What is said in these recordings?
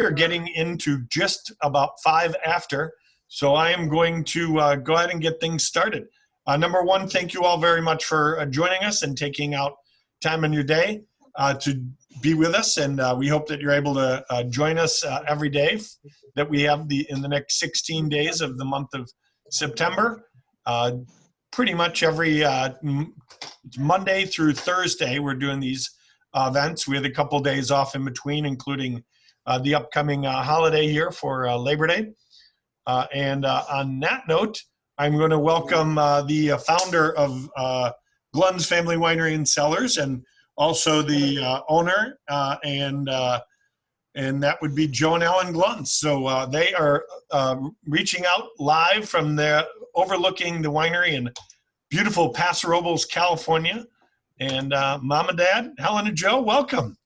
We're getting into just about 5 after, so I am going to go ahead and get things started. Number one, thank you all very much for joining us and taking out time in your day to be with us, and we hope that you're able to join us every day that we have in the next 16 days of the month of September. Pretty much every Monday through Thursday, we're doing these events. We had a couple days off in between, including the upcoming holiday here for Labor Day. And on that note, I'm going to welcome the founder of Glunz Family Winery and Cellars, and also the owner, and that would be Joe and Alan Glunz. So they are reaching out live from there, overlooking the winery in beautiful Paso Robles, California. And Mom and Dad, Helen and Joe, welcome.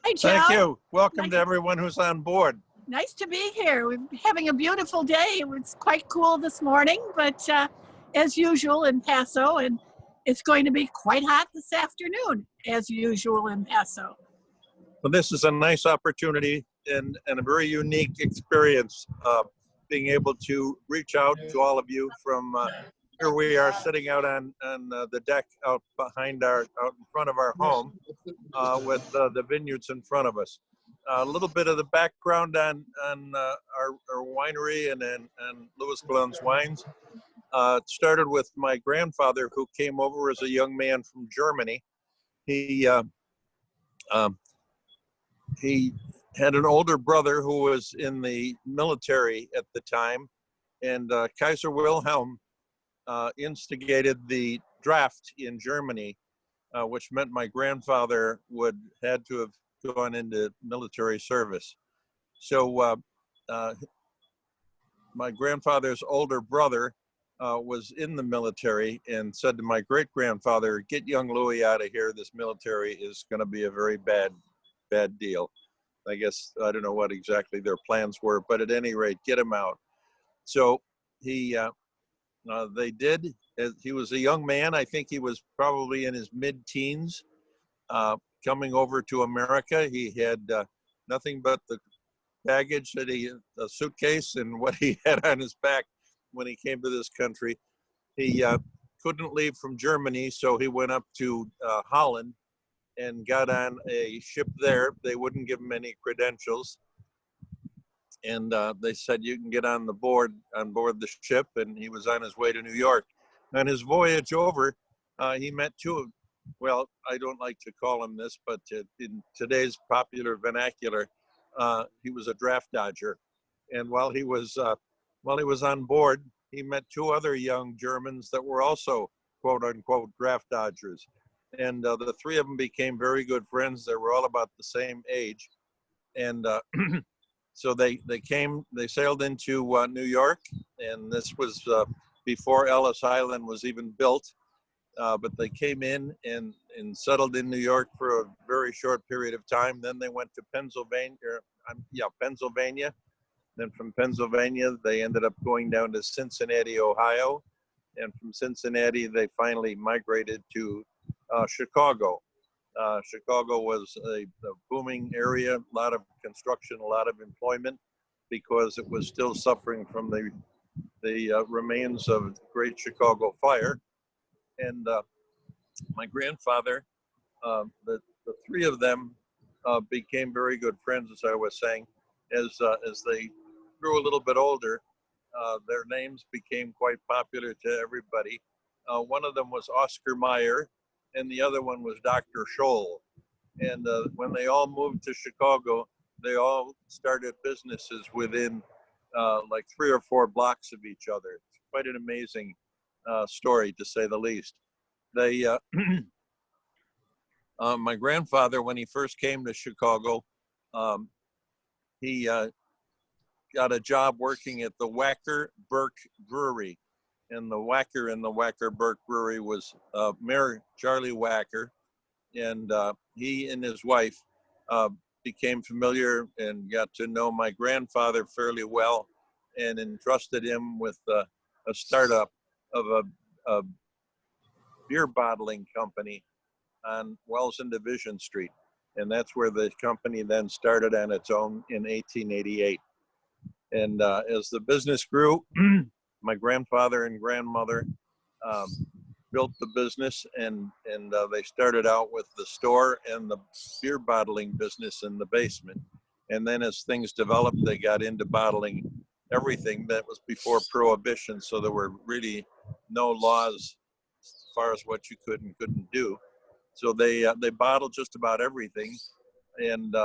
Hi, Joe. Thank you. Welcome to everyone who's on board. Nice to be here. We're having a beautiful day. It was quite cool this morning, but as usual in Paso, and it's going to be quite hot this afternoon, as usual in Paso. Well, this is a nice opportunity and a very unique experience, being able to reach out to all of you from here we are sitting out on the deck out behind out in front of our home with the vineyards in front of us. A little bit of the background on our winery and Louis Glunz Wines. It started with my grandfather, who came over as a young man from Germany. He had an older brother who was in the military at the time, and Kaiser Wilhelm instigated the draft in Germany, which meant my grandfather had to have gone into military service. So my grandfather's older brother was in the military and said to my great-grandfather, "Get young Louis out of here. This military is going to be a very bad deal." I guess, I don't know what exactly their plans were, but at any rate, get him out. So they did. He was a young man. I think he was probably in his mid-teens. Coming over to America, he had nothing but the baggage a suitcase and what he had on his back when he came to this country. He couldn't leave from Germany, so he went up to Holland and got on a ship there. They wouldn't give him any credentials, and they said, "You can get on board the ship," and he was on his way to New York. On his voyage over, he met well, I don't like to call him this, but in today's popular vernacular, he was a draft dodger. And while he was on board, he met two other young Germans that were also quote unquote draft dodgers. And the three of them became very good friends. They were all about the same age. And so they sailed into New York, and this was before Ellis Island was even built. But they came in and settled in New York for a very short period of time. Then they went to Pennsylvania. Then from Pennsylvania, they ended up going down to Cincinnati, Ohio. And from Cincinnati, they finally migrated to Chicago. Chicago was a booming area, a lot of construction, a lot of employment, because it was still suffering from the remains of the Great Chicago Fire. And my grandfather, the three of them became very good friends, as I was saying. As they grew a little bit older, their names became quite popular to everybody. One of them was Oscar Mayer, and the other one was Dr. Scholl. And when they all moved to Chicago, they all started businesses within like 3 or 4 blocks of each other. It's quite an amazing story, to say the least. They, my grandfather, when he first came to Chicago, he got a job working at the Wacker Burke Brewery. And the Wacker in the Wacker Burke Brewery was Mayor Charlie Wacker. And he and his wife became familiar and got to know my grandfather fairly well, and entrusted him with a startup of a beer bottling company on Wells and Division Street. And that's where the company then started on its own in 1888. And as the business grew, my grandfather and grandmother um, built the business, and they started out with the store and the beer bottling business in the basement. And then as things developed, they got into bottling everything. That was before Prohibition, so there were really no laws as far as what you could and couldn't do. So they bottled just about everything, and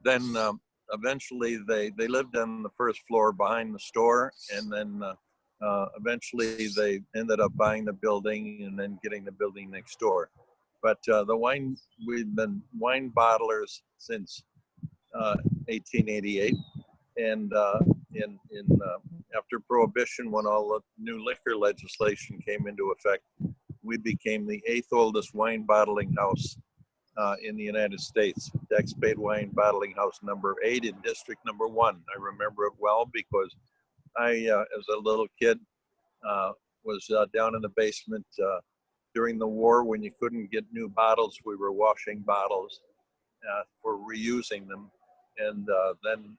then eventually they lived on the first floor behind the store, and then eventually they ended up buying the building and then getting the building next door. But we've been wine bottlers since 1888, and after Prohibition, when all the new liquor legislation came into effect, we became the 8th oldest wine bottling house in the United States. Dex Spade Wine Bottling House number 8 in District number 1. I remember it well because I, as a little kid, was down in the basement during the war when you couldn't get new bottles. We were washing bottles for reusing them, and then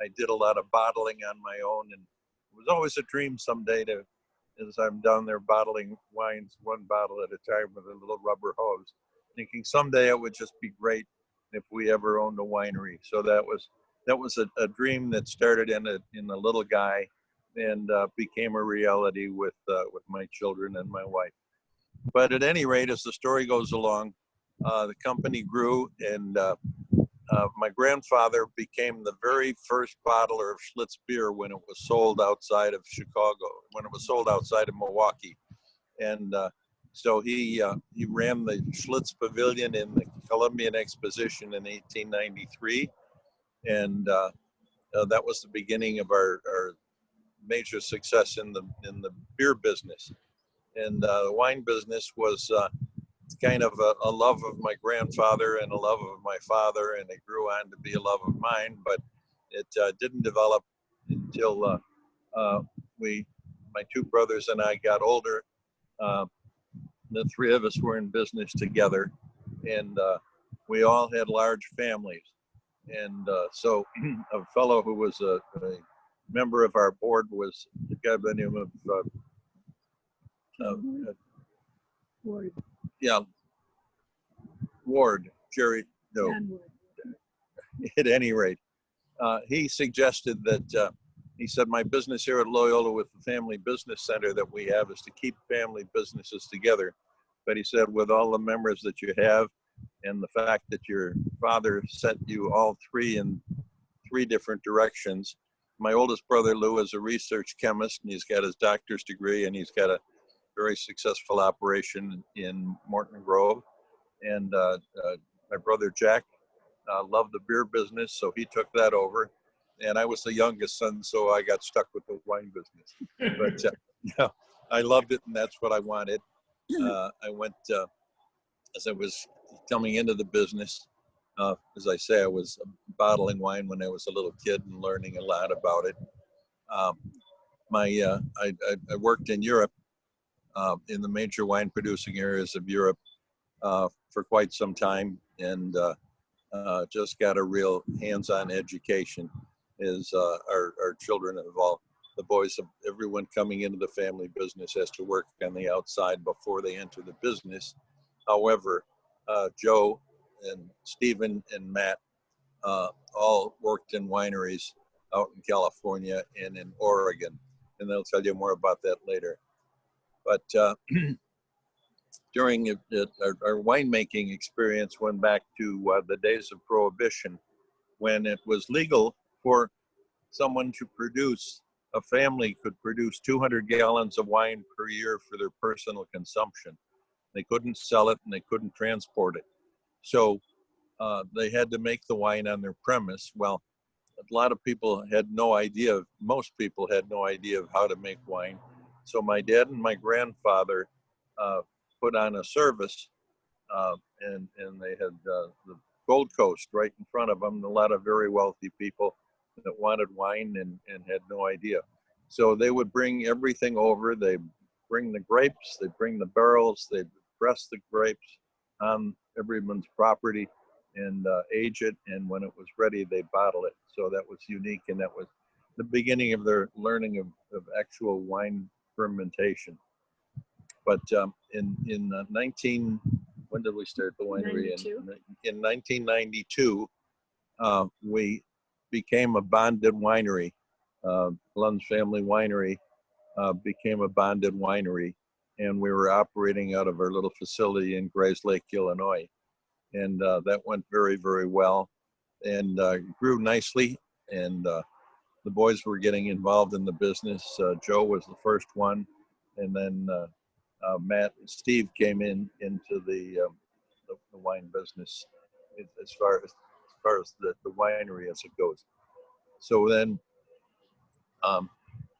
I did a lot of bottling on my own, and it was always a dream someday to, as I'm down there bottling wines one bottle at a time with a little rubber hose, thinking someday it would just be great if we ever owned a winery. So that was a dream that started in a little guy, and became a reality with my children and my wife. But at any rate, as the story goes along, the company grew, and my grandfather became the very first bottler of Schlitz beer when it was sold outside of Chicago, when it was sold outside of Milwaukee. And so he ran the Schlitz Pavilion in the Columbian Exposition in 1893. And that was the beginning of our major success in the beer business. And the wine business was kind of a love of my grandfather and a love of my father, and it grew on to be a love of mine, but it didn't develop until my two brothers and I got older. The three of us were in business together, and we all had large families. And so a fellow who was a member of our board was a guy by the name of Ward. yeah, Ward, Jerry, no, John Ward. at any rate, he suggested that, he said, my business here at Loyola with the Family Business Center that we have is to keep family businesses together. But he said, with all the members that you have and the fact that your father sent you all three in 3 different directions. My oldest brother, Lou, is a research chemist, and he's got his doctor's degree, and he's got a very successful operation in Morton Grove. And my brother, Jack, loved the beer business, so he took that over. And I was the youngest son, so I got stuck with the wine business. But yeah, I loved it, and that's what I wanted. I went, as I was coming into the business, as I say, I was bottling wine when I was a little kid and learning a lot about it. I worked in Europe, in the major wine producing areas of Europe, for quite some time, and just got a real hands-on education as our children have all, the boys of everyone coming into the family business has to work on the outside before they enter the business. However, Joe and Stephen and Matt all worked in wineries out in California and in Oregon, and they'll tell you more about that later. But during our winemaking experience went back to the days of Prohibition, when it was legal for someone to produce, a family could produce 200 gallons of wine per year for their personal consumption. They couldn't sell it and they couldn't transport it. So they had to make the wine on their premise. Well, a lot of people had no idea, most people had no idea of how to make wine. So my dad and my grandfather put on a service, and they had the Gold Coast right in front of them, a lot of very wealthy people that wanted wine and had no idea. So they would bring everything over. They bring the grapes, they bring the barrels, they press the grapes on everyone's property and age it. And when it was ready, they bottle it. So that was unique, and that was the beginning of their learning of actual wine fermentation. But when did we start the winery? In 1992, we became a bonded winery. Glunz Family Winery became a bonded winery, and we were operating out of our little facility in Grays Lake, Illinois. And that went very, very well, and grew nicely. And the boys were getting involved in the business. Joe was the first one, and then Matt and Steve came into the wine business as far as the winery as it goes. So then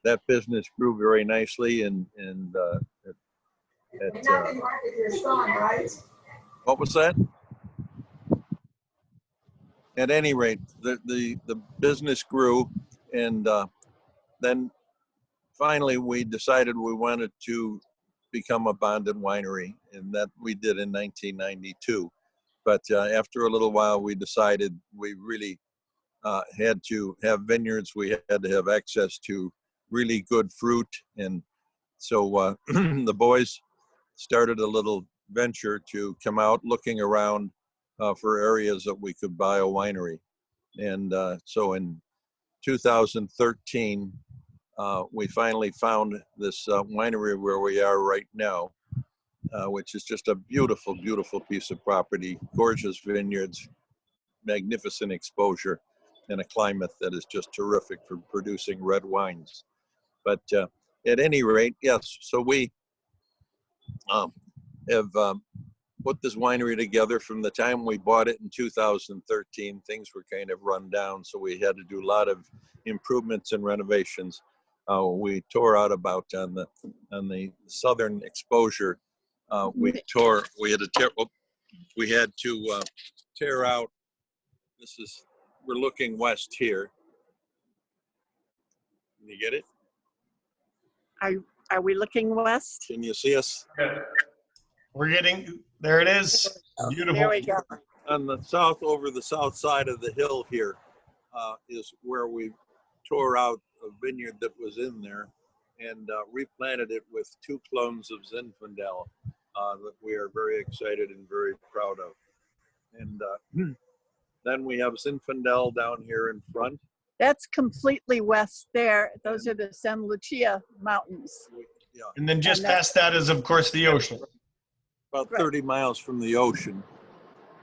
that business grew very nicely, and what was that? At any rate, the business grew, and then finally we decided we wanted to become a bonded winery, and that we did in 1992. But after a little while, we decided we really had to have vineyards. We had to have access to really good fruit. And so the boys started a little venture to come out looking around for areas that we could buy a winery. And so in 2013, we finally found this winery where we are right now, which is just a beautiful, beautiful piece of property, gorgeous vineyards, magnificent exposure, and a climate that is just terrific for producing red wines. But at any rate, yes, so we have put this winery together. From the time we bought it in 2013, things were kind of run down, so we had to do a lot of improvements and renovations. We tore out about on the southern exposure. We had to tear out. We're looking west here. Can you get it? Are we looking west? Can you see us? We're getting, there it is. Beautiful. There we go. On the south, over the south side of the hill here, is where we tore out a vineyard that was in there and replanted it with 2 clones of Zinfandel that we are very excited and very proud of. And then we have Zinfandel down here in front. That's completely west there. Those are the San Lucia Mountains. Yeah. And then just past that is, of course, the ocean. About 30 miles from the ocean.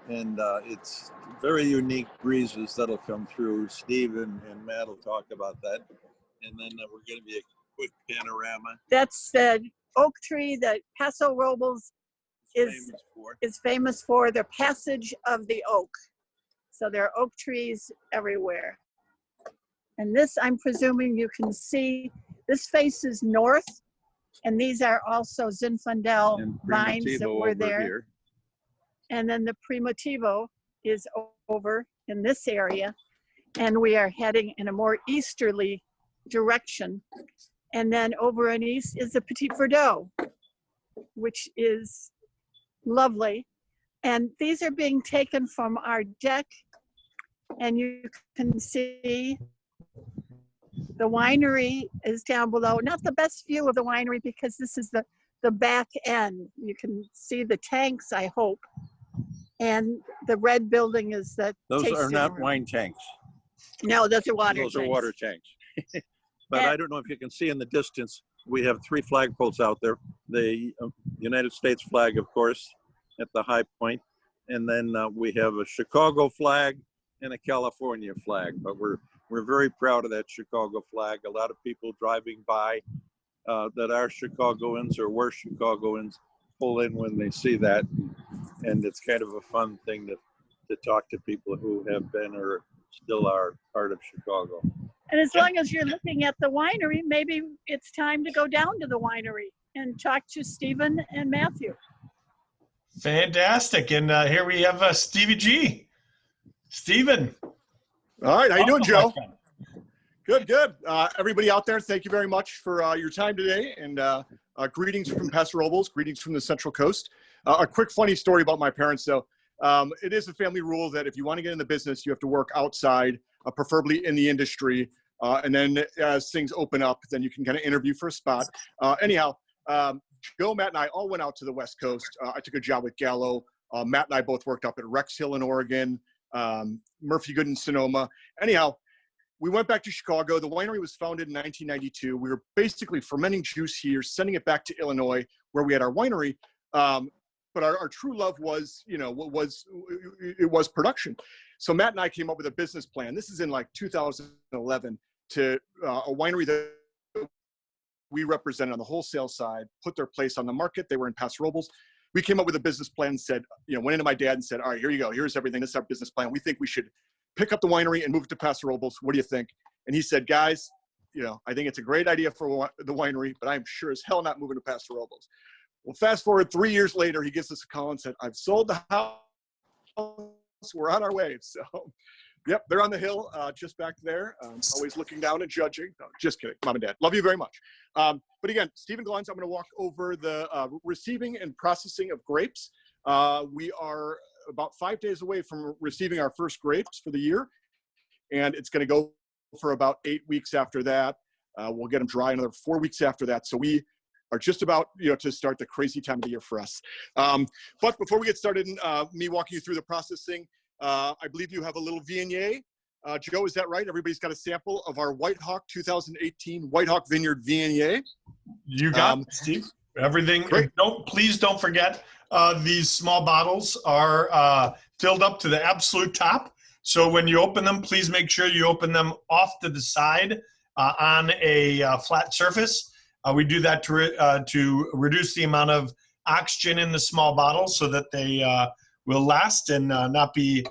And it's very unique breezes that'll come through. Steve and Matt will talk about that. And then we're going to be a quick panorama. That's the oak tree that Paso Robles is famous for, the passage of the oak. So there are oak trees everywhere. And this, I'm presuming you can see, this faces north, and these are also Zinfandel vines that were there. Here. And then the Primitivo is over in this area, and we are heading in a more easterly direction. And then over in east is the Petit Verdot, which is lovely. And these are being taken from our deck, and you can see the winery is down below. Not the best view of the winery because this is the back end. You can see the tanks, I hope. And the red building is the Those are not room. wine tanks. No, those are water Those tanks. are water tanks. But I don't know if you can see in the distance, we have 3 flagpoles out there. The United States flag, of course, at the high point. And then we have a Chicago flag and a California flag. But we're very proud of that Chicago flag. A lot of people driving by that are Chicagoans or were Chicagoans pull in when they see that. And it's kind of a fun thing to talk to people who have been or still are part of Chicago. And as long as you're looking at the winery, maybe it's time to go down to the winery and talk to Stephen and Matthew. Fantastic. And here we have Stevie G. Stephen. All right. How you doing, Joe? Welcome. Good. Everybody out there, thank you very much for your time today. And greetings from Paso Robles, greetings from the Central Coast. A quick funny story about my parents, though. It is a family rule that if you want to get in the business, you have to work outside, preferably in the industry. And then as things open up, then you can kind of interview for a spot. Anyhow, Joe, Matt, and I all went out to the West Coast. I took a job with Gallo. Matt and I both worked up at Rex Hill in Oregon, Murphy Good in Sonoma. Anyhow, we went back to Chicago. The winery was founded in 1992. We were basically fermenting juice here, sending it back to Illinois, where we had our winery. But our true love was, it was production. So Matt and I came up with a business plan. This is in like 2011 to a winery that we represented on the wholesale side, put their place on the market. They were in Paso Robles. We came up with a business plan and said, went into my dad and said, all right, here you go. Here's everything. This is our business plan. We think we should pick up the winery and move it to Paso Robles. What do you think? And he said, guys, I think it's a great idea for the winery, but I'm sure as hell not moving to Paso Robles. Well, fast forward 3 years later, he gives us a call and said, I've sold the house. We're on our way. So, yep, they're on the hill, just back there. Always looking down and judging. No, just kidding, Mom and Dad. Love you very much. But again, Stephen Glunz, I'm going to walk over the receiving and processing of grapes. We are about 5 days away from receiving our first grapes for the year. And it's going to go for about 8 weeks after that. We'll get them dry another 4 weeks after that. So we are just about to start the crazy time of the year for us. But before we get started, me walking you through the processing, I believe you have a little Viognier. Joe, is that right? Everybody's got a sample of our White Hawk 2018 White Hawk Vineyard Viognier. You got it, Steve. Everything. Great. Please don't forget, these small bottles are filled up to the absolute top. So when you open them, please make sure you open them off to the side on a flat surface. We do that to reduce the amount of oxygen in the small bottles so that they will last and not be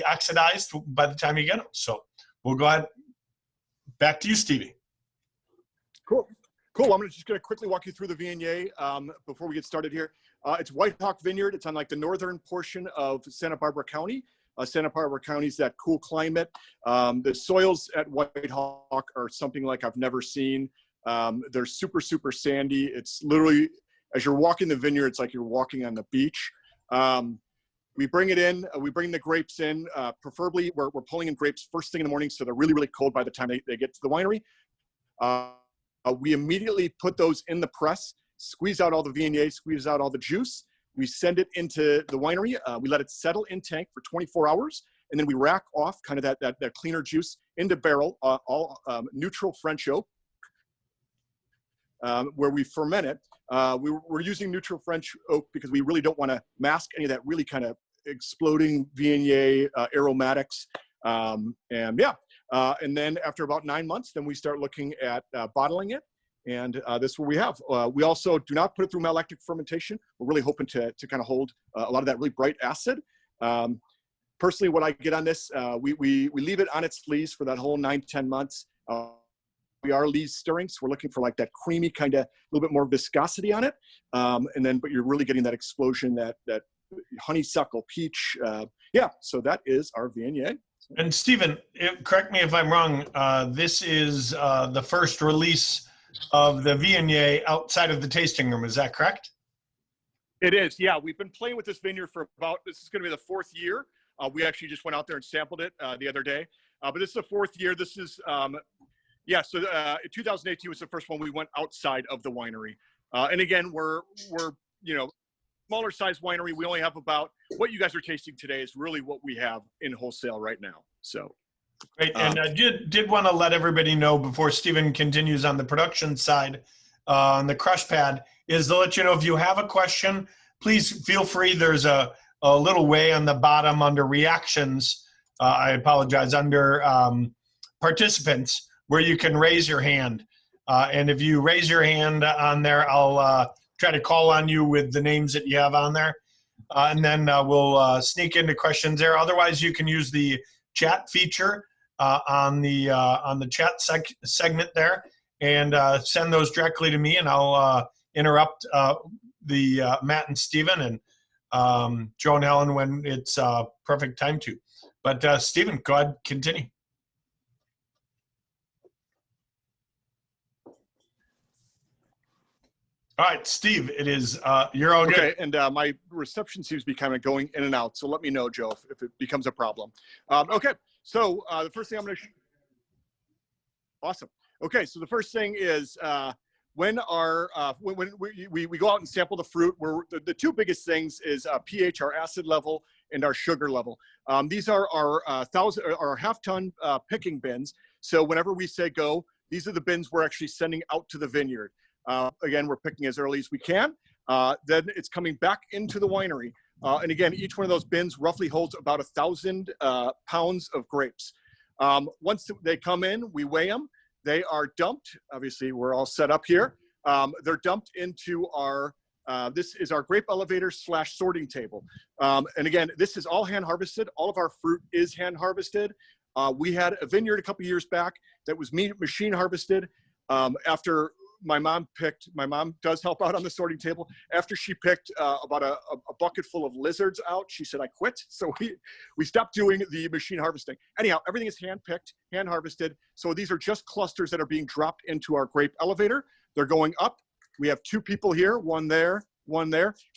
oxidized by the time you get them. So we'll go ahead. Back to you, Stevie. Cool. I'm just going to quickly walk you through the Viognier before we get started here. It's White Hawk Vineyard. It's on like the northern portion of Santa Barbara County. Santa Barbara County is that cool climate. The soils at White Hawk are something like I've never seen. They're super, super sandy. It's literally, as you're walking the vineyard, it's like you're walking on the beach. We bring it in, we bring the grapes in, preferably we're pulling in grapes first thing in the morning, so they're really, really cold by the time they get to the winery. We immediately put those in the press, squeeze out all the Viognier, squeeze out all the juice. We send it into the winery. We let it settle in tank for 24 hours, and then we rack off kind of that cleaner juice into barrel, all neutral French oak, where we ferment it. We're using neutral French oak because we really don't want to mask any of that really kind of exploding Viognier aromatics. And then after about 9 months, then we start looking at bottling it. And this is what we have. We also do not put it through malolactic fermentation. We're really hoping to kind of hold a lot of that really bright acid. Personally, what I get on this, we leave it on its lees for that whole 9-10 months. We are lees stirring, so we're looking for like that creamy kind of a little bit more viscosity on it. But you're really getting that explosion, that honeysuckle peach. So that is our Viognier. And Stephen, correct me if I'm wrong, this is the first release of the Viognier outside of the tasting room. Is that correct? It is, yeah. We've been playing with this vineyard for this is going to be the 4th year. We actually just went out there and sampled it the other day. But this is the 4th year. This is, in 2018 was the first one we went outside of the winery. And again, we're smaller size winery. We only have about, what you guys are tasting today is really what we have in wholesale right now. So. Great. And I did want to let everybody know before Stephen continues on the production side on the crush pad is to let you know if you have a question, please feel free. There's a little way on the bottom under reactions. I apologize, under participants where you can raise your hand. And if you raise your hand on there, I'll try to call on you with the names that you have on there. And then we'll sneak into questions there. Otherwise, you can use the chat feature on the chat segment there and send those directly to me, and I'll interrupt the Matt and Stephen and Joe and Helen when it's perfect time to. But Stephen, go ahead, continue. All right, Steve, it is, you're all good. Okay, and my reception seems to be kind of going in and out, so let me know, Joe, if it becomes a problem. Okay, so the first thing I'm going to awesome. Okay, so the first thing is when we go out and sample the fruit, the two biggest things is pH, our acid level, and our sugar level. These are our half-ton picking bins. So whenever we say go, these are the bins we're actually sending out to the vineyard. Again, we're picking as early as we can. Then it's coming back into the winery. And again, each one of those bins roughly holds about 1,000 pounds of grapes. Once they come in, we weigh them. They are dumped. Obviously, we're all set up here. They're dumped into our, this is our grape elevator / sorting table. And again, this is all hand harvested. All of our fruit is hand harvested. We had a vineyard a couple years back that was machine harvested. After my mom does help out on the sorting table. After she picked about a bucket full of lizards out, she said, I quit. So we stopped doing the machine harvesting. Anyhow, everything is hand picked, hand harvested. So these are just clusters that are being dropped into our grape elevator. They're going up. We have 2 people here, one there, and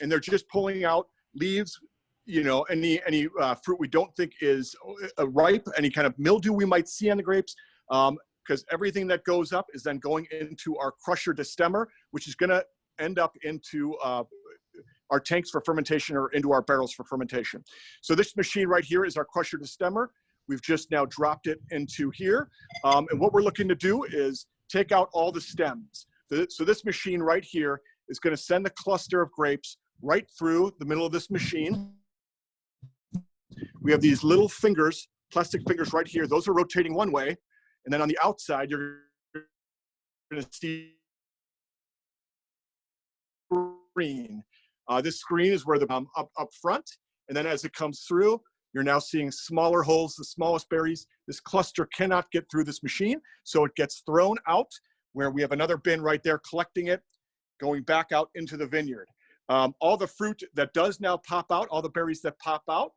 they're just pulling out leaves, you know, any fruit we don't think is ripe, any kind of mildew we might see on the grapes. Because everything that goes up is then going into our crusher destemmer, which is going to end up into our tanks for fermentation or into our barrels for fermentation. So this machine right here is our crusher destemmer. We've just now dropped it into here. And what we're looking to do is take out all the stems. So this machine right here is going to send the cluster of grapes right through the middle of this machine. We have these little fingers, plastic fingers right here. Those are rotating one way. And then on the outside, you're going to see screen. This screen is where the up front, and then as it comes through, you're now seeing smaller holes, the smallest berries. This cluster cannot get through this machine, so it gets thrown out, where we have another bin right there collecting it, going back out into the vineyard. All the fruit that does now pop out, all the berries that pop out,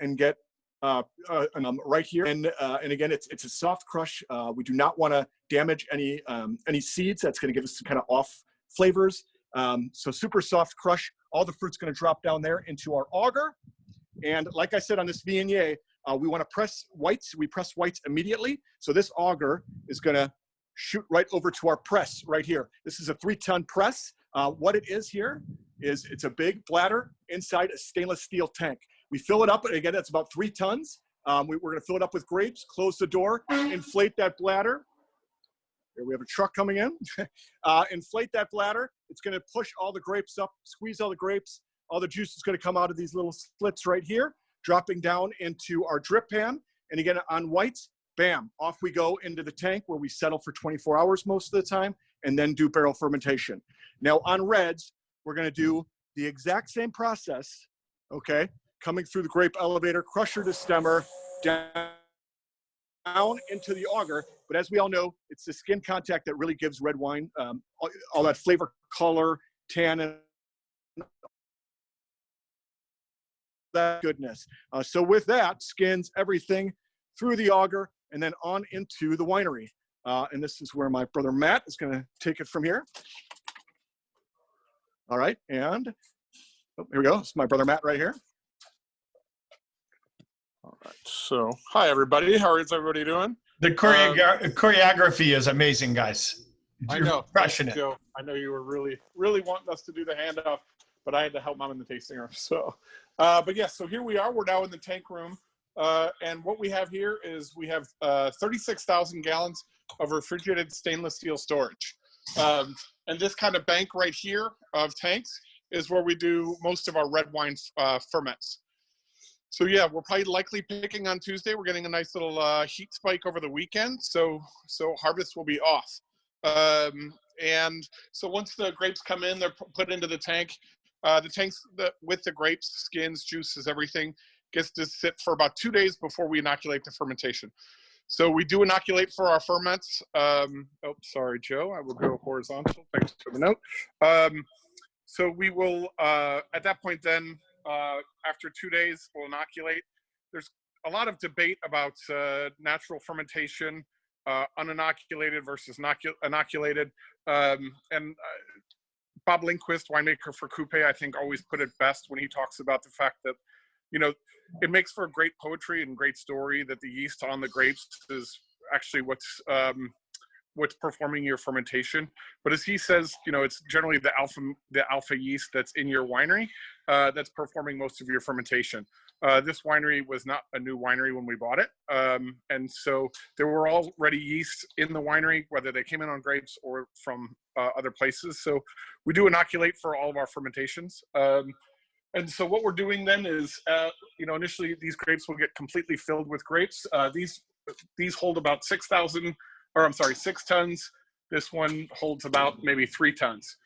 and get right here, and again, it's a soft crush. We do not want to damage any seeds. That's going to give us some kind of off flavors. So super soft crush. All the fruit's going to drop down there into our auger. And like I said on this Viognier, we want to press whites. We press whites immediately. So this auger is going to shoot right over to our press right here. This is a 3-ton press. What it is here is it's a big bladder inside a stainless steel tank. We fill it up, and again, that's about 3 tons. We're going to fill it up with grapes, close the door, inflate that bladder. Here we have a truck coming in. Inflate that bladder. It's going to push all the grapes up, squeeze all the grapes. All the juice is going to come out of these little slits right here, dropping down into our drip pan. And again, on whites, bam, off we go into the tank where we settle for 24 hours most of the time, and then do barrel fermentation. Now on reds, we're going to do the exact same process, okay? Coming through the grape elevator, crusher destemmer, down into the auger. But as we all know, it's the skin contact that really gives red wine all that flavor, color, tannin, that goodness. So with that, skins everything through the auger and then on into the winery. And this is where my brother Matt is going to take it from here. All right, and oh, here we go. It's my brother Matt right here. All right, so hi everybody. How is everybody doing? The choreography is amazing, guys. I know. Crushing it. Joe, I know you were really wanting us to do the handoff, but I had to help Mom in the tasting room. So, but yes, so here we are. We're now in the tank room. And what we have here is we have 36,000 gallons of refrigerated stainless steel storage. And this kind of bank right here of tanks is where we do most of our red wine ferments. So yeah, we're probably likely picking on Tuesday. We're getting a nice little heat spike over the weekend, so harvest will be off. And so once the grapes come in, they're put into the tank. The tanks with the grapes, skins, juices, everything gets to sit for about 2 days before we inoculate the fermentation. So we do inoculate for our ferments. Oh, sorry, Joe. I will go horizontal. Thanks for the note. So we will, at that point then, after 2 days, we'll inoculate. There's a lot of debate about natural fermentation uninoculated versus inoculated. And Bob Lindquist, winemaker for Coupe, I think always put it best when he talks about the fact that, you know, it makes for great poetry and great story that the yeast on the grapes is actually what's performing your fermentation. But as he says, you know, it's generally the alpha yeast that's in your winery that's performing most of your fermentation. This winery was not a new winery when we bought it. And so there were already yeasts in the winery, whether they came in on grapes or from other places. So we do inoculate for all of our fermentations. And so what we're doing then is, you know, initially these grapes will get completely filled with grapes. These hold about 6 tons. This one holds about maybe 3 tons.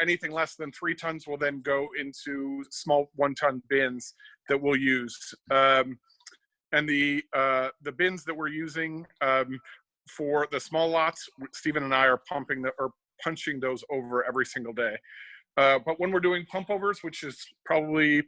Anything less than 3 tons will then go into small 1-ton bins that we'll use. And the bins that we're using for the small lots, Stephen and I are punching those over every single day. But when we're doing pump overs, which is probably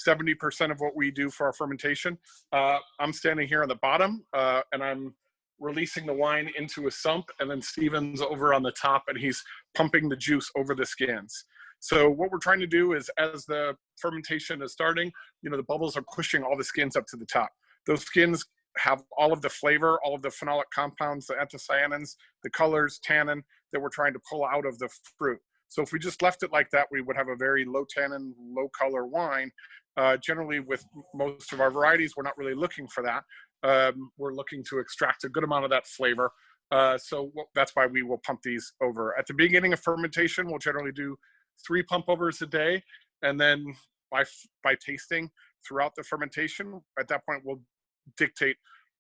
70% of what we do for our fermentation, I'm standing here on the bottom and I'm releasing the wine into a sump, and then Stephen's over on the top and he's pumping the juice over the skins. So what we're trying to do is, as the fermentation is starting, you know, the bubbles are pushing all the skins up to the top. Those skins have all of the flavor, all of the phenolic compounds, the anthocyanins, the colors, tannin that we're trying to pull out of the fruit. So if we just left it like that, we would have a very low tannin, low color wine. Generally with most of our varieties, we're not really looking for that. We're looking to extract a good amount of that flavor. So that's why we will pump these over. At the beginning of fermentation, we'll generally do 3 pump overs a day. And then by tasting throughout the fermentation, at that point, we'll dictate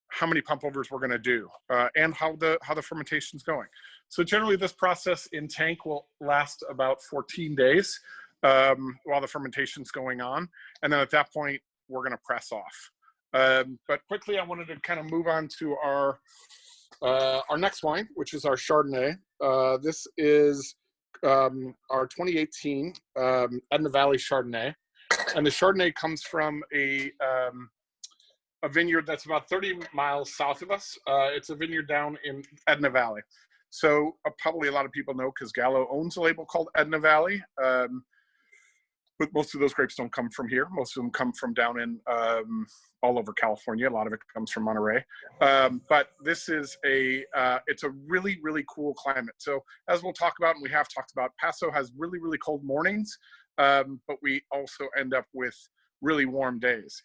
how many pump overs we're gonna do and how the fermentation's going. So generally this process in tank will last about 14 days while the fermentation's going on. And then at that point, we're gonna press off. But quickly, I wanted to kind of move on to our next wine, which is our Chardonnay. This is our 2018 Edna Valley Chardonnay. And the Chardonnay comes from a vineyard that's about 30 miles south of us. It's a vineyard down in Edna Valley. So probably a lot of people know because Gallo owns a label called Edna Valley. But most of those grapes don't come from here. Most of them come from down in all over California. A lot of it comes from Monterey. But this is it's a really, really cool climate. So as we'll talk about, and we have talked about, Paso has really, really cold mornings, but we also end up with really warm days.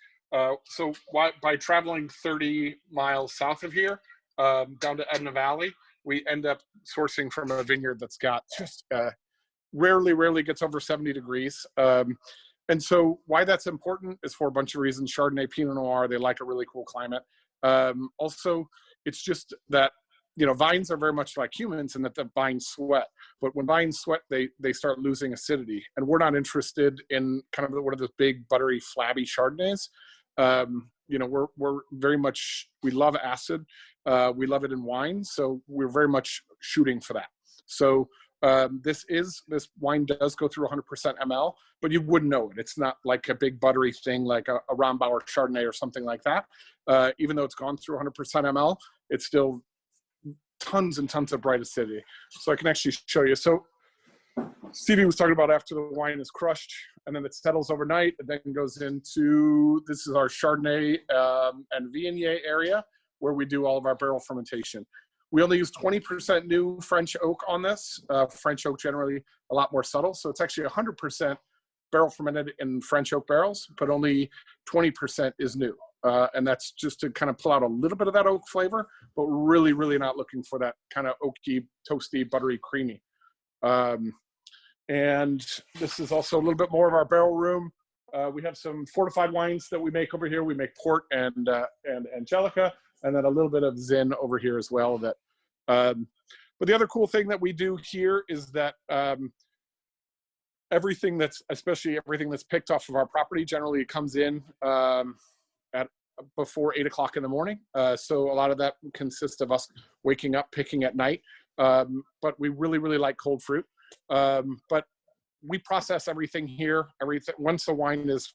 So by traveling 30 miles south of here, down to Edna Valley, we end up sourcing from a vineyard that's got just rarely gets over 70 degrees. And so why that's important is for a bunch of reasons. Chardonnay, Pinot Noir, they like a really cool climate. Also, it's just that, you know, vines are very much like humans in that the vines sweat. But when vines sweat, they start losing acidity. And we're not interested in kind of one of those big, buttery, flabby Chardonnays. You know, we're very much, we love acid. We love it in wine. So we're very much shooting for that. So this wine does go through 100% ML, but you wouldn't know it. It's not like a big buttery thing like a Rombauer Chardonnay or something like that. Even though it's gone through 100% ML, it's still tons and tons of bright acidity. So I can actually show you. So Stevie was talking about after the wine is crushed and then it settles overnight, and then goes into, this is our Chardonnay and Viognier area where we do all of our barrel fermentation. We only use 20% new French oak on this. French oak generally a lot more subtle. So it's actually 100% barrel fermented in French oak barrels, but only 20% is new. And that's just to kind of pull out a little bit of that oak flavor, but really, really not looking for that kind of oaky, toasty, buttery, creamy. And this is also a little bit more of our barrel room. We have some fortified wines that we make over here. We make port and Angelica, and then a little bit of Zin over here as well. That, but the other cool thing that we do here is that especially everything that's picked off of our property generally comes in at before 8 o'clock in the morning. So a lot of that consists of us waking up, picking at night. But we really, really like cold fruit. But we process everything here. Once the wine is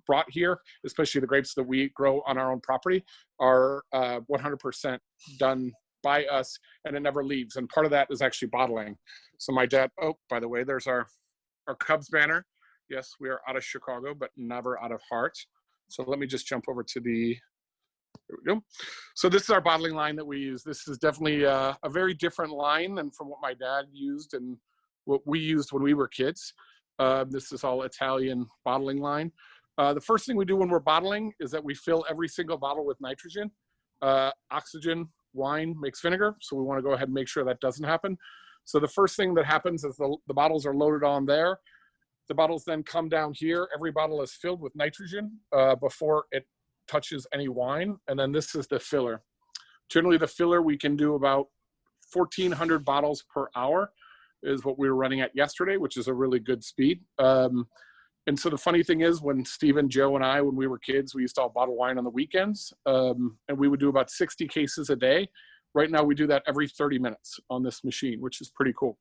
brought here, especially the grapes that we grow on our own property, are 100% done by us, and it never leaves. And part of that is actually bottling. So my dad, oh, by the way, there's our Cubs banner. Yes, we are out of Chicago, but never out of heart. So let me just jump over to the, there we go. So this is our bottling line that we use. This is definitely a very different line than from what my dad used and what we used when we were kids. This is all Italian bottling line. The first thing we do when we're bottling is that we fill every single bottle with nitrogen. Oxygen, wine makes vinegar, so we want to go ahead and make sure that doesn't happen. So the first thing that happens is the bottles are loaded on there. The bottles then come down here. Every bottle is filled with nitrogen before it touches any wine, and then this is the filler. Generally, the filler, we can do about 1,400 bottles per hour is what we were running at yesterday, which is a really good speed. And so the funny thing is, when Stephen, Joe, and I, when we were kids, we used to all bottle wine on the weekends, and we would do about 60 cases a day. Right now, we do that every 30 minutes on this machine, which is pretty cool.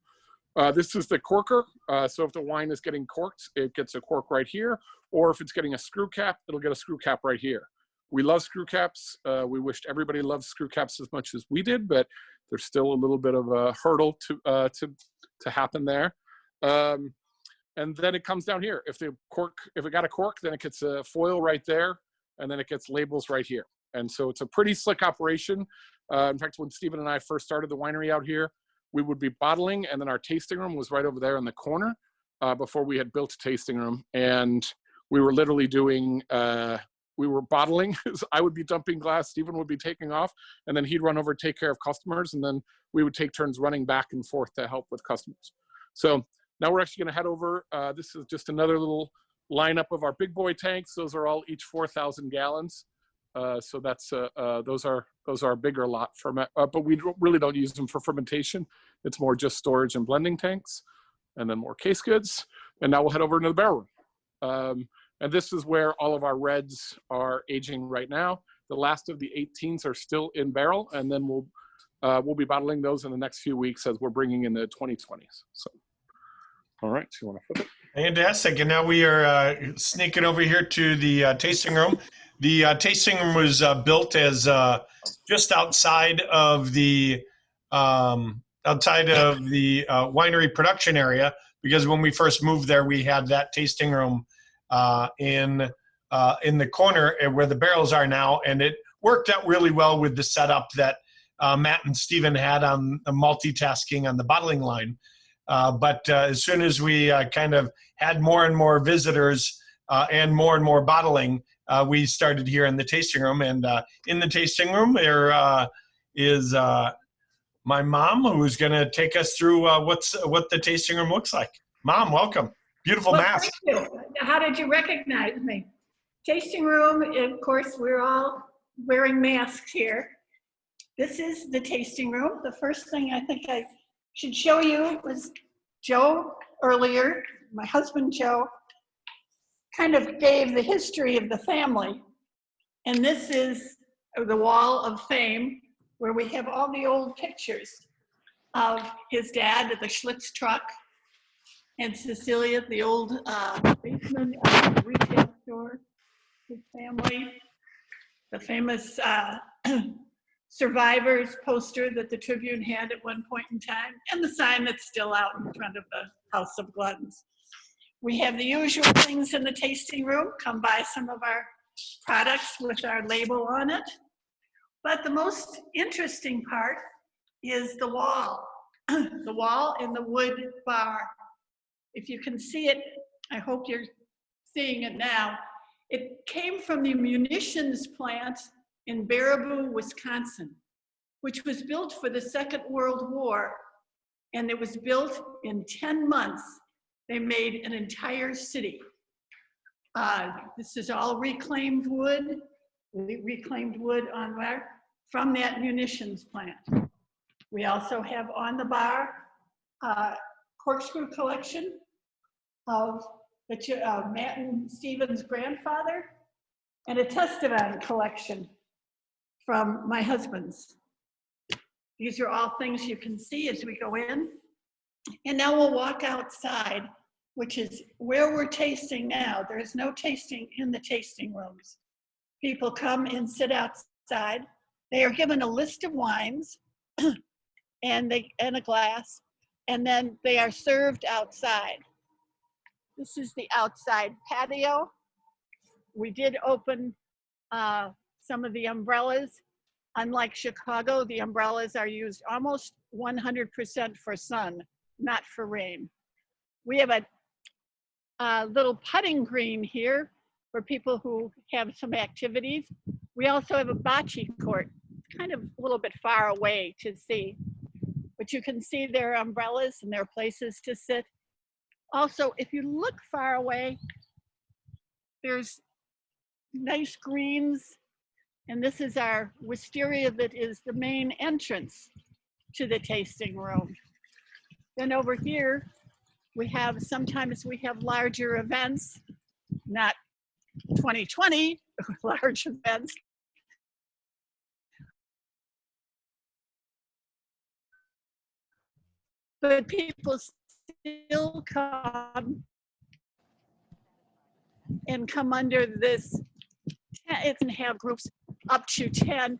This is the corker. So if the wine is getting corked, it gets a cork right here. Or if it's getting a screw cap, it'll get a screw cap right here. We love screw caps. We wished everybody loved screw caps as much as we did, but there's still a little bit of a hurdle to happen there. And then it comes down here. If it got a cork, then it gets a foil right there, and then it gets labels right here. And so it's a pretty slick operation. In fact, when Stephen and I first started the winery out here, we would be bottling, and then our tasting room was right over there in the corner before we had built a tasting room. And we were literally doing, we were bottling. I would be dumping glass, Stephen would be taking off, and then he'd run over, take care of customers, and then we would take turns running back and forth to help with customers. So now we're actually gonna head over. This is just another little lineup of our big boy tanks. Those are all each 4,000 gallons. So that's those are a bigger lot but we really don't use them for fermentation. It's more just storage and blending tanks, and then more case goods. And now we'll head over into the barrel room. And this is where all of our reds are aging right now. The last of the 18s are still in barrel, and then we'll be bottling those in the next few weeks as we're bringing in the 2020s. So, all right, so you want to flip it? Fantastic. And now we are sneaking over here to the tasting room. The tasting room was built as just outside of the winery production area, because when we first moved there, we had that tasting room in the corner where the barrels are now, and it worked out really well with the setup that Matt and Stephen had on the multitasking on the bottling line. But as soon as we kind of had more and more visitors and more bottling, we started here in the tasting room. And in the tasting room, there is my mom, who's going to take us through what the tasting room looks like. Mom, welcome. Beautiful mask. Thank you. How did you recognize me? Tasting room, of course, we're all wearing masks here. This is the tasting room. The first thing I think I should show you was Joe earlier, my husband Joe, kind of gave the history of the family. And this is the wall of fame, where we have all the old pictures of his dad at the Schlitz truck, and Cecilia, the old basement of the retail store, his family, the famous survivors poster that the Tribune had at one point in time, and the sign that's still out in front of the House of Glunz. We have the usual things in the tasting room. Come buy some of our products with our label on it. But the most interesting part is the wall. The wall in the wood bar. If you can see it, I hope you're seeing it now. It came from the munitions plant in Baraboo, Wisconsin, which was built for the Second World War. And it was built in 10 months. They made an entire city. This is all reclaimed wood on there from that munitions plant. We also have on the bar corkscrew collection of Matt and Stephen's grandfather, and a Testament collection from my husband's. These are all things you can see as we go in. And now we'll walk outside, which is where we're tasting now. There is no tasting in the tasting rooms. People come and sit outside. They are given a list of wines and a glass, and then they are served outside. This is the outside patio. We did open some of the umbrellas. Unlike Chicago, the umbrellas are used almost 100% for sun, not for rain. We have a little putting green here for people who have some activities. We also have a bocce court, kind of a little bit far away to see, but you can see their umbrellas and their places to sit. Also, if you look far away, there's nice greens, and this is our wisteria that is the main entrance to the tasting room. Then over here, sometimes we have larger events, not 2020 large events. But people still come and come under this. It can have groups up to 10.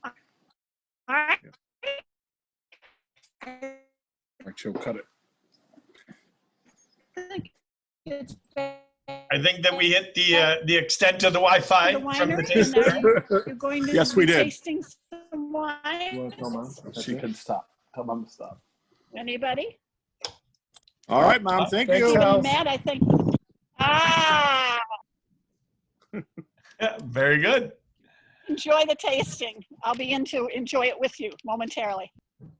All right. Actually, we'll cut it. I think that we hit the extent of the Wi-Fi The from the winery, tasting. and you're going to Yes, we be did. tasting some wine. She can stop. Tell Mom to stop. Anybody? All right, Mom. Thank Thanks, you. Stephen Al. and Matt, I think. Ah, Yeah, very good. enjoy the tasting. I'll be in to enjoy it with you momentarily.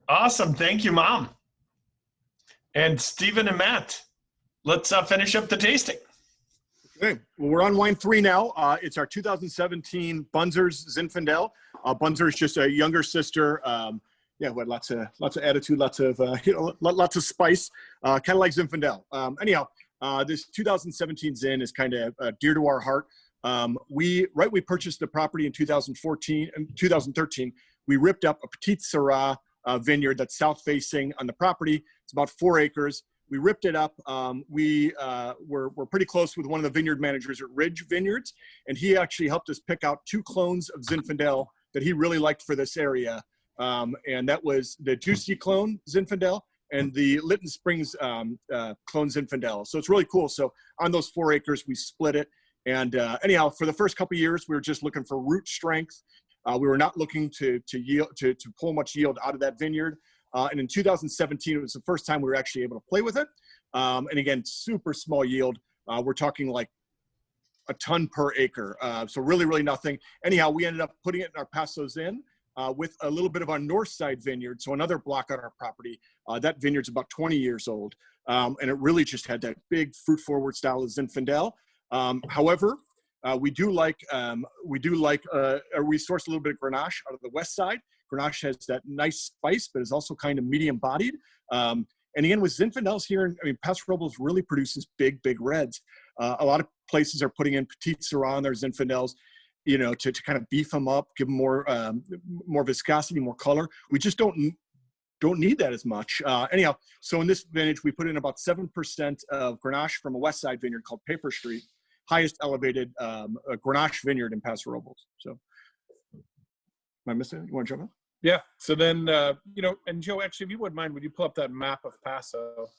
Awesome. Thank you, Mom. And Stephen and Matt, let's finish up the tasting. Okay, well, we're on wine 3 now. It's our 2017 Bunzer's Zinfandel. Bunzer's just a younger sister. Yeah, with lots of attitude, lots of lots of spice, kind of like Zinfandel. Anyhow, this 2017 Zin is kind of dear to our heart. We purchased the property in 2013. We ripped up a Petite Syrah vineyard that's south facing on the property. It's about 4 acres. We ripped it up. We're pretty close with one of the vineyard managers at Ridge Vineyards, and he actually helped us pick out 2 clones of Zinfandel that he really liked for this area. And that was the Juicy clone Zinfandel and the Lytton Springs clone Zinfandel. So it's really cool. So on those 4 acres, we split it. And anyhow, for the first couple of years, we were just looking for root strength. We were not looking to pull much yield out of that vineyard. And in 2017, it was the first time we were actually able to play with it. And again, super small yield. We're talking like a ton per acre. So really, really nothing. Anyhow, we ended up putting it in our Paso Zin with a little bit of our north side vineyard. So another block on our property. That vineyard's about 20 years old. And it really just had that big fruit forward style of Zinfandel. However, we source a little bit of Grenache out of the west side. Grenache has that nice spice, but is also kind of medium bodied. And again, with Zinfandels here, Paso Robles really produces big, big reds. A lot of places are putting in Petite Syrah on their Zinfandels, to kind of beef them up, give them more viscosity, more color. We just don't need that as much. Anyhow, so in this vintage, we put in about 7% of Grenache from a west side vineyard called Paper Street, highest elevated Grenache vineyard in Paso Robles. So, am I missing it? You want to jump in? Yeah. So then, and Joe, actually, if you wouldn't mind, would you pull up that map of Paso?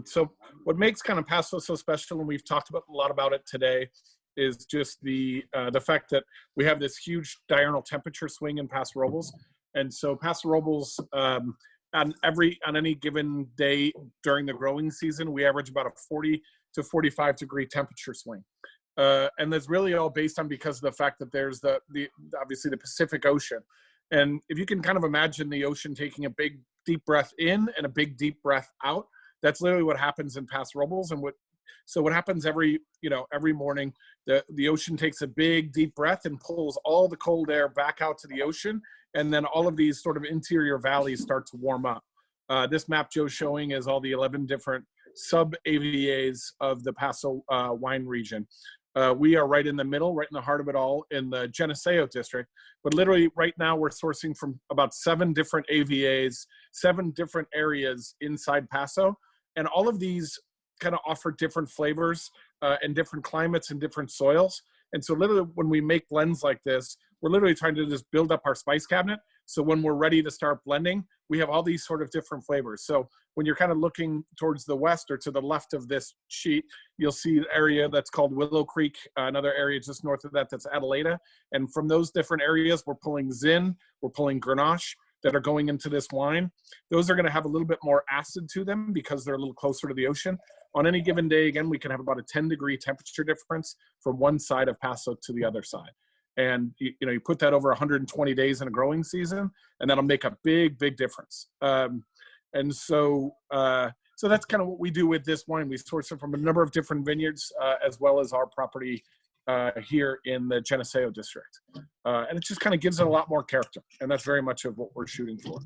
So what makes kind of Paso so special, and we've talked a lot about it today, is just the fact that we have this huge diurnal temperature swing in Paso Robles. And so Paso Robles, on any given day during the growing season, we average about a 40 to 45 degree temperature swing. And that's really all based on because of the fact that there's obviously the Pacific Ocean. And if you can kind of imagine the ocean taking a big deep breath in and a big deep breath out, that's literally what happens in Paso Robles. And what happens every morning, the ocean takes a big deep breath and pulls all the cold air back out to the ocean. And then all of these sort of interior valleys start to warm up. This map Joe's showing is all the 11 different sub-AVAs of the Paso wine region. We are right in the middle, right in the heart of it all in the Geneseo district. But literally right now we're sourcing from about 7 different AVAs, 7 different areas inside Paso. And all of these kind of offer different flavors and different climates and different soils. And so literally when we make blends like this, we're literally trying to just build up our spice cabinet. So when we're ready to start blending, we have all these sort of different flavors. So when you're kind of looking towards the west or to the left of this sheet, you'll see an area that's called Willow Creek, another area just north of that that's Adelaida. And from those different areas, we're pulling Zin, we're pulling Grenache that are going into this wine. Those are going to have a little bit more acid to them because they're a little closer to the ocean. On any given day, again, we can have about a 10-degree temperature difference from one side of Paso to the other side. And you put that over 120 days in a growing season, and that'll make a big, big difference. So that's kind of what we do with this wine. We source it from a number of different vineyards, as well as our property here in the Geneseo district. And it just kind of gives it a lot more character. And that's very much of what we're shooting for.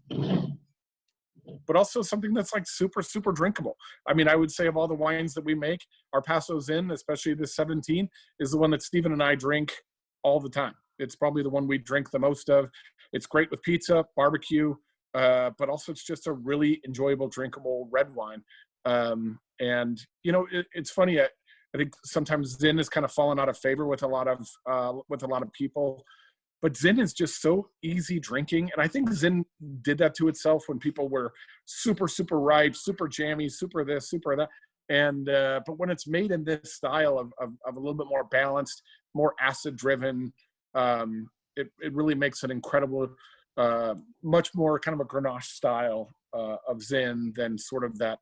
But also something that's like super, super drinkable. I mean, I would say of all the wines that we make, our Paso Zin, especially this 17, is the one that Stephen and I drink all the time. It's probably the one we drink the most of. It's great with pizza, barbecue, but also it's just a really enjoyable, drinkable red wine. It's funny. I think sometimes Zin has kind of fallen out of favor with a lot of people, but Zin is just so easy drinking. And I think Zin did that to itself when people were super, super ripe, super jammy, super this, super that. And but when it's made in this style of a little bit more balanced, more acid driven, it really makes an incredible, much more kind of a Grenache style of Zin than sort of that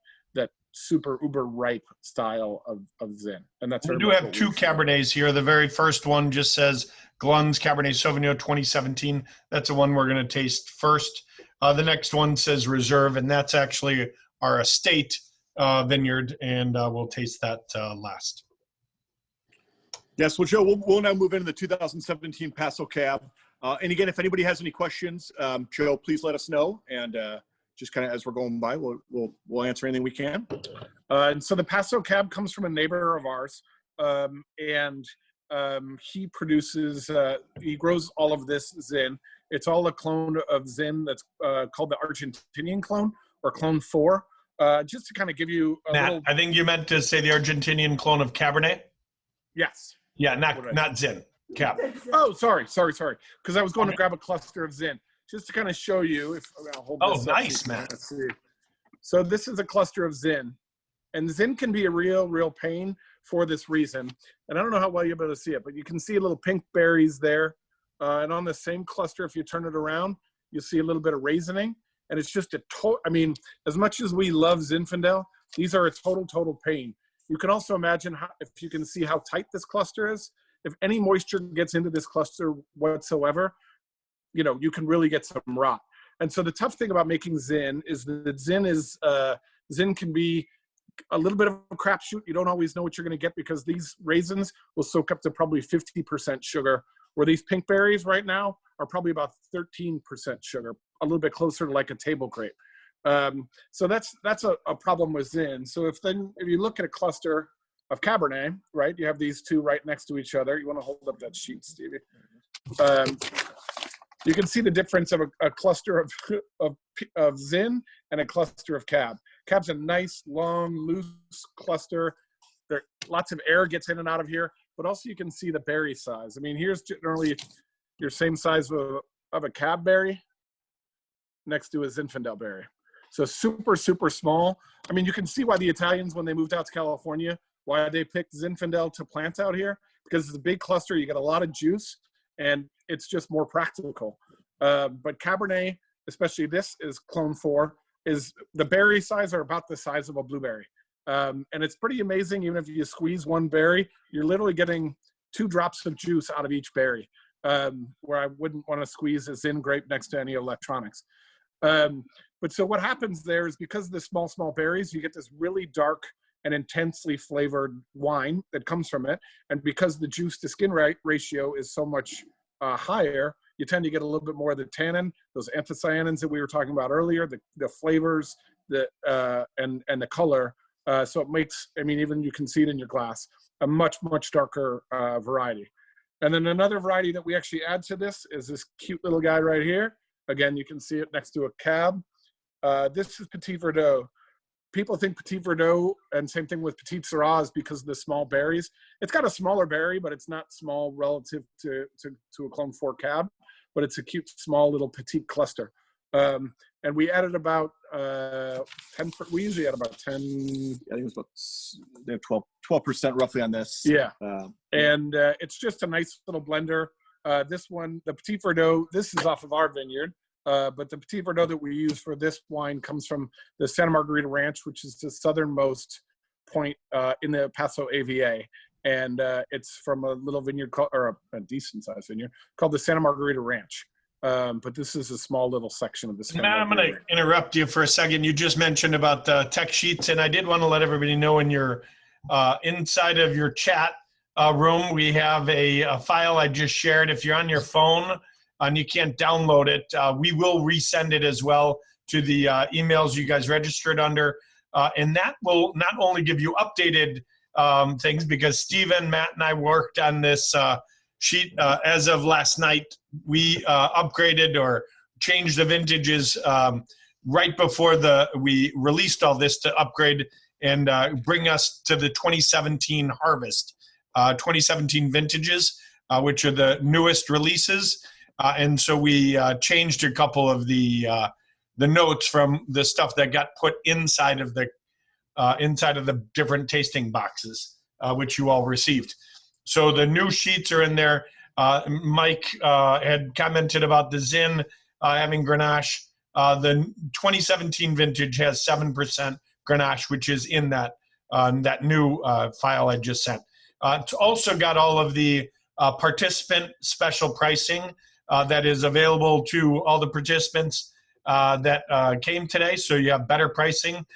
super uber ripe style of Zin. And that's we do have two Cabernets here. The very first one just says Glunz Cabernet Sauvignon 2017. That's the one we're going to taste first. The next one says Reserve, and that's actually our estate vineyard, and we'll taste that last. Yes, well, Joe, we'll now move into the 2017 Paso Cab. And again, if anybody has any questions, Joe, please let us know. And just kind of as we're going by, we'll answer anything we can. And so the Paso Cab comes from a neighbor of ours, and he produces, he grows all of this Zin. It's all a clone of Zin that's called the Argentinian clone, or clone 4. Just to kind of give you a Matt, little... I think you meant to say the Argentinian clone of Cabernet. Yes. Yeah, not Zin. Cab. Oh, sorry. Because I was going to grab a cluster of Zin. Just to kind of show you. If I'll hold this up, nice, man. Let's see. So this is a cluster of Zin. And Zin can be a real pain for this reason. And I don't know how well you're able to see it, but you can see little pink berries there. And on the same cluster, if you turn it around, you'll see a little bit of raisining. And it's just as much as we love Zinfandel, these are a total pain. You can also imagine if you can see how tight this cluster is. If any moisture gets into this cluster whatsoever, you can really get some rot. And so the tough thing about making Zin is that Zin can be a little bit of a crapshoot. You don't always know what you're going to get because these raisins will soak up to probably 50% sugar, where these pink berries right now are probably about 13% sugar, a little bit closer to like a table grape. So that's a problem with Zin. So if you look at a cluster of Cabernet, right, you have these two right next to each other. You want to hold up that sheet, Stevie. You can see the difference of a cluster of Zin and a cluster of Cab. Cab's a nice, long, loose cluster. Lots of air gets in and out of here, but also you can see the berry size. I mean, here's generally your same size of a Cab berry next to a Zinfandel berry. So super, super small. I mean, you can see why the Italians, when they moved out to California, why they picked Zinfandel to plant out here, because it's a big cluster. You get a lot of juice, and it's just more practical. But Cabernet, especially this is clone 4, is the berry size are about the size of a blueberry. And it's pretty amazing. Even if you squeeze one berry, you're literally getting 2 drops of juice out of each berry, where I wouldn't want to squeeze a Zin grape next to any electronics. But so what happens there is because of the small berries, you get this really dark and intensely flavored wine that comes from it. And because the juice to skin ratio is so much higher, you tend to get a little bit more of the tannin, those anthocyanins that we were talking about earlier, the flavors, and the color. So it makes, I mean, even you can see it in your glass, a much darker variety. And then another variety that we actually add to this is this cute little guy right here. Again, you can see it next to a Cab. This is Petit Verdot. people think Petit Verdot, and same thing with Petit Syrah, because of the small berries. It's got a smaller berry, but it's not small relative to a Clone 4 cab, but it's a cute, small little petite cluster. And we added about 10, we usually add about 10. I think it was about, they have 12% roughly on this. Yeah. And it's just a nice little blender. This one, the Petit Verdot, this is off of our vineyard. But the Petit Verdot that we use for this wine comes from the Santa Margarita Ranch, which is the southernmost point in the Paso AVA. And it's from a little vineyard called, or a decent sized vineyard called the Santa Margarita Ranch. But this is a small little section of the Santa Matt, I'm going to interrupt you for a second. You just mentioned about the tech sheets, and I did want to let everybody know in your inside of your chat room, we have a file I just shared. If you're on your phone, and you can't download it, we will resend it as well to the emails you guys registered under. And that will not only give you updated things, because Stephen, Matt, and I worked on this sheet as of last night. We upgraded or changed the vintages right before we released all this to upgrade and bring us to the 2017 harvest, 2017 vintages, which are the newest releases. And so we changed a couple of the notes from the stuff that got put inside of the different tasting boxes, which you all received. So the new sheets are in there. Mike had commented about the Zin having Grenache. The 2017 vintage has 7% Grenache, which is in that new file I just sent. It's also got all of the participant special pricing that is available to all the participants that came today. So you have better pricing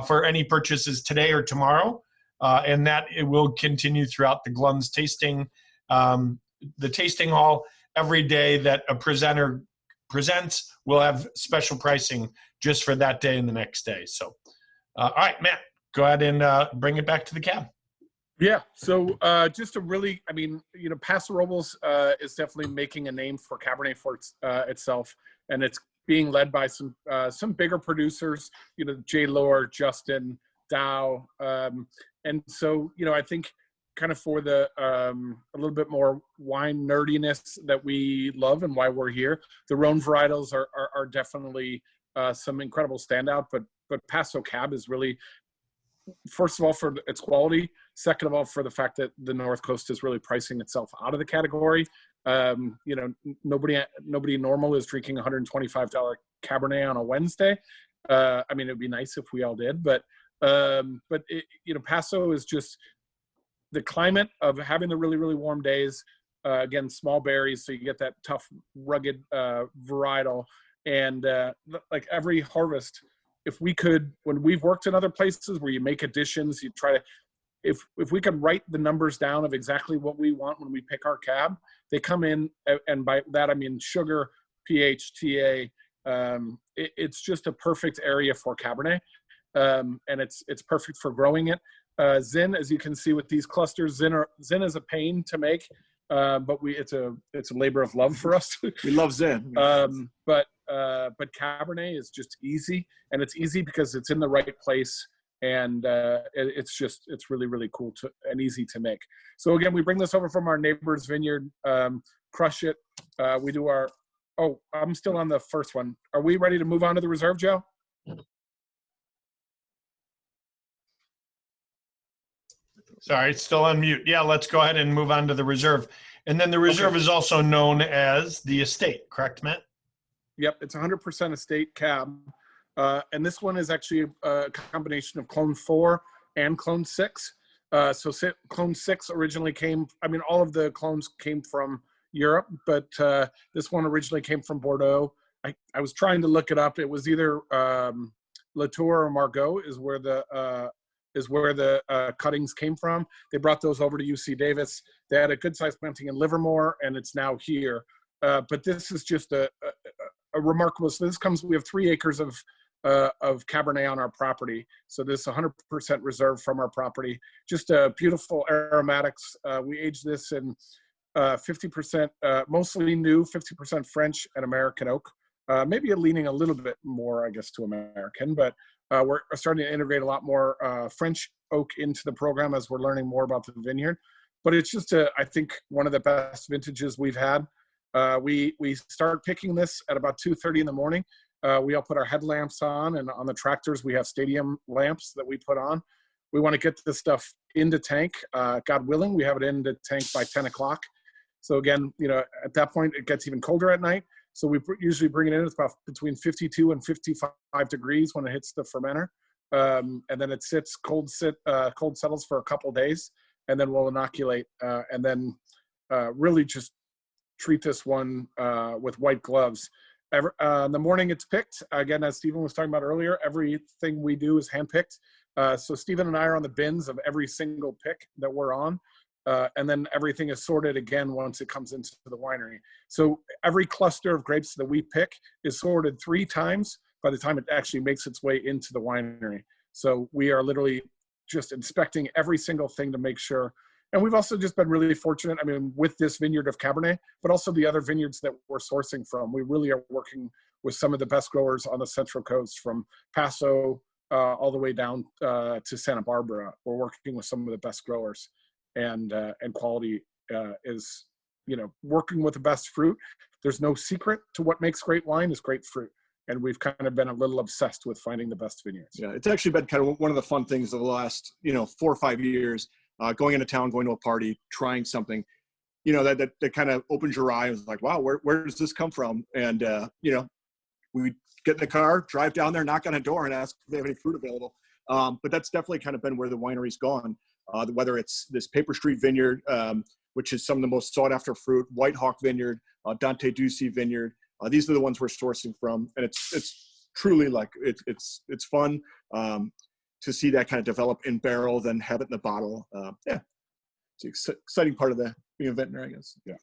for any purchases today or tomorrow. And that it will continue throughout the Glunz tasting, the tasting hall. Every day that a presenter presents, we'll have special pricing just for that day and the next day. So, all right, Matt, go ahead and bring it back to the cab. Yeah, so just a really, I mean, Paso Robles is definitely making a name for Cabernet for itself, and it's being led by some bigger producers, J. Lore, Justin, Dow, and so, I think kind of for the a little bit more wine nerdiness that we love and why we're here, the Rhone varietals are definitely some incredible standout, but Paso Cab is really, first of all, for its quality. Second of all, for the fact that the North Coast is really pricing itself out of the category. Nobody normal is drinking $125 Cabernet on a Wednesday. I mean, it'd be nice if we all did, but Paso is just the climate of having the really, really warm days. Again, small berries, so you get that tough, rugged varietal, and like every harvest. If we could, when we've worked in other places where you make additions, you try to, if we could write the numbers down of exactly what we want when we pick our cab, they come in, and by that I mean sugar, pH, TA. It's just a perfect area for Cabernet, and it's perfect for growing it. Zin, as you can see with these clusters, Zin is a pain to make, but it's a labor of love for us. We love Zin. But Cabernet is just easy, and it's easy because it's in the right place, and it's really, really cool and easy to make. So again, we bring this over from our neighbor's vineyard, crush it. We do I'm still on the first one. Are we ready to move on to the reserve, Joe? Sorry, it's still on mute. Yeah, let's go ahead and move on to the reserve. And then the reserve is also known as the estate, correct, Matt? Yep, it's 100% estate cab. And this one is actually a combination of Clone 4 and Clone 6. So Clone 6 originally came, I mean, all of the clones came from Europe, but this one originally came from Bordeaux. I was trying to look it up. It was either Latour or Margaux is where the cuttings came from. They brought those over to UC Davis. They had a good sized planting in Livermore, and it's now here. But this is just a remarkable. So we have 3 acres of Cabernet on our property. So this is 100% reserved from our property. Just beautiful aromatics. We aged this in 50% mostly new, 50% French and American oak. Maybe leaning a little bit more, I guess, to American, but We're starting to integrate a lot more French oak into the program as we're learning more about the vineyard. But it's just, I think, one of the best vintages we've had. We start picking this at about 2:30 in the morning. We all put our headlamps on, and on the tractors we have stadium lamps that we put on. We want to get this stuff into tank. God willing, we have it into tank by 10 o'clock. So again, at that point it gets even colder at night. So we usually bring it in. It's about between 52 and 55 degrees when it hits the fermenter, and then it sits cold settles for a couple days, and then we'll inoculate, and then really just treat this one with white gloves. In the morning it's picked. Again, as Stephen was talking about earlier, everything we do is handpicked. So Stephen and I are on the bins of every single pick that we're on. And then everything is sorted again once it comes into the winery. So every cluster of grapes that we pick is sorted 3 times by the time it actually makes its way into the winery. So we are literally just inspecting every single thing to make sure. And we've also just been really fortunate, I mean, with this vineyard of Cabernet, but also the other vineyards that we're sourcing from. We really are working with some of the best growers on the Central Coast, from Paso all the way down to Santa Barbara. We're working with some of the best growers. And quality is, working with the best fruit. There's no secret to what makes great wine is great fruit. And we've kind of been a little obsessed with finding the best vineyards. Yeah, it's actually been kind of one of the fun things of the last, 4 or 5 years, going into town, going to a party, trying something, that kind of opens your eye. It's like, wow, where does this come from? And, we get in the car, drive down there, knock on a door and ask if they have any fruit available. But that's definitely kind of been where the winery's gone. Whether it's this Paper Street Vineyard, which is some of the most sought after fruit, White Hawk Vineyard, Dante Ducey Vineyard. These are the ones we're sourcing from. And it's truly like, it's fun to see that kind of develop in barrel, then have it in the bottle. It's an exciting part of being a vintner, I guess. Yeah.